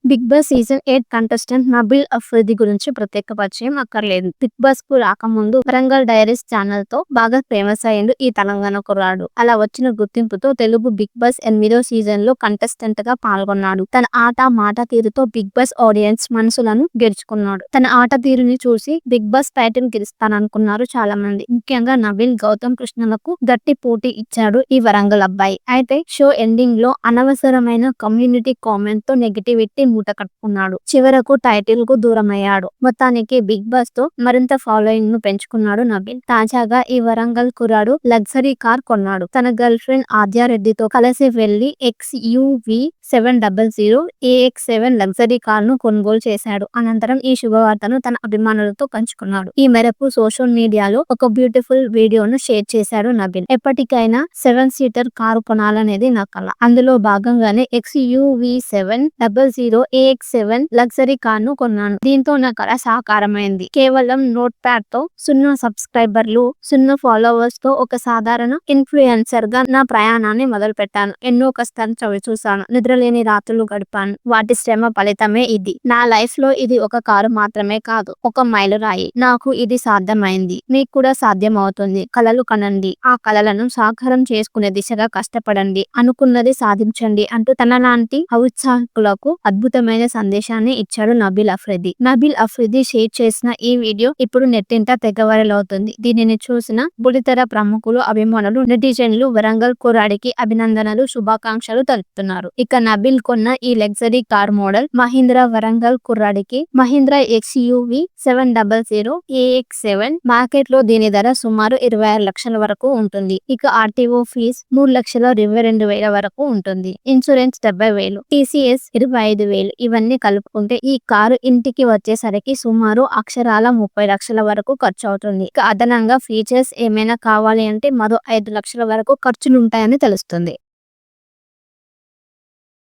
Big Boss season 8 contestant Nabeel Afridi గురించి ప్రత్యేక పరిచయం అక్కర్లేదు. బిగ్ బాస్ కు రాకముందు వరంగల్ డైరీస్ ఛానల్ తో బాగా ఫేమస్ అయ్యిండు ఈ తెలంగాణ కుర్రాడు. అలా వచ్చిన గుర్తింపుతో తెలుగు బిగ్ బాస్ 8వ సీజన్ లో కంటెస్టెంట్ గా పాల్గొన్నాడు. తన ఆట మాట తీరుతో బిగ్ బాస్ ఆడియన్స్ మనసులను గెలుచుకున్నాడు. తన ఆట తీరుని చూసి బిగ్ బాస్ టైటిల్ గెలుస్తాననుకున్నారు చాలా మంది. ముఖ్యంగా నబీల్, గౌతమ్ కృష్ణలకు గట్టి పోటీ ఇచ్చాడు ఈ వరంగల్ అబ్బాయి. అయితే షో ఎండింగ్ లో అనవసరమైన కమ్యూనిటీ కామెంట్ తో నెగిటివిటీ మూట కట్టుకున్నాడు. చివరకు టైటిల్ కు దూరమయ్యాడు. మొత్తానికి బిగ్ బాస్ తో మరింత ఫాలోయింగ్ ను పెంచుకున్నాడు నబీల్. తాజాగా ఈ వరంగల్ కుర్రాడు లగ్జరీ కార్ కొన్నాడు. తన గర్ల్ ఫ్రెండ్ ఆద్యారెడ్డితో కలిసి వెళ్లి XUV 700 AX7 లగ్జరీ కార్ ను కొనుగోలు చేశాడు. అనంతరం ఈ శుభవార్తను తన అభిమానులతో పంచుకున్నాడు. ఈ మేరకు సోషల్ మీడియాలో ఒక బ్యూటిఫుల్ వీడియోను షేర్ చేశాడు నబీల్. ఎప్పటికైనా 7 సీటర్ కారు కొనాలనేది నా కల. అందులో భాగంగానే XUV 700 AX7 లగ్జరీ కార్ ను కొన్నాను. దీంతో నా కల సాకారమైంది. కేవలం నోట్ ప్యాడ్ తో 0 సబ్స్క్రైబర్లు 0 ఫాలోవర్స్ తో ఒక సాధారణ ఇన్ఫ్లుయెన్సర్ గా నా ప్రయాణాన్ని మొదలు పెట్టాను. ఎన్నో కష్టాలు చవి చూశాను. నిద్రలేని రాత్రులు గడిపాను. వాటి శ్రమ ఫలితమే ఇది. నా లైఫ్ లో ఇది ఒక కారు మాత్రమే కాదు, ఒక మైలురాయి. నాకు ఇది సాధ్యమైంది. మీకు కూడా సాధ్యం అవుతుంది. కలలు కనండి, ఆ కలలను సాకారం చేసుకునే దిశగా కష్టపడండి, అనుకున్నది సాధించండి అంటూ తనలాంటి ఔత్సాహికులకు అద్భుతమైన సందేశాన్ని ఇచ్చాడు నబీల్ అఫ్రిది. నబీల్ అఫ్రిది షేర్ చేసిన ఈ వీడియో ఇప్పుడు నెట్టింట తెగ వైరల్ అవుతుంది. దీనిని చూసిన బుల్లితెర ప్రముఖులు, అభిమానులు, నెటిజన్లు వరంగల్ కుర్రాడికి అభినందనలు, శుభాకాంక్షలు తెలుపుతున్నారు. ఇక నబీల్ కొన్న ఈ luxury car model Mahindra. Warangal కుర్రాడికి మహీంద్రా XUV 700 AX7 మార్కెట్ లో దీని ధర సుమారు 26 లక్షల వరకు ఉంటుంది. ఇక RTO ఫీజ్ 3,22,000 వరకు ఉంటుంది. Insurance 70,000, TCS 25,000. ఇవన్నీ కలుపుకుంటే ఈ కారు ఇంటికి వచ్చేసరికి సుమారు అక్షరాల 30 లక్షల వరకు ఖర్చు అవుతుంది. ఇక అదనంగా ఫీచర్స్ ఏమైనా కావాలి అంటే మరో 5 లక్షల వరకు ఖర్చులుంటాయని తెలుస్తుంది.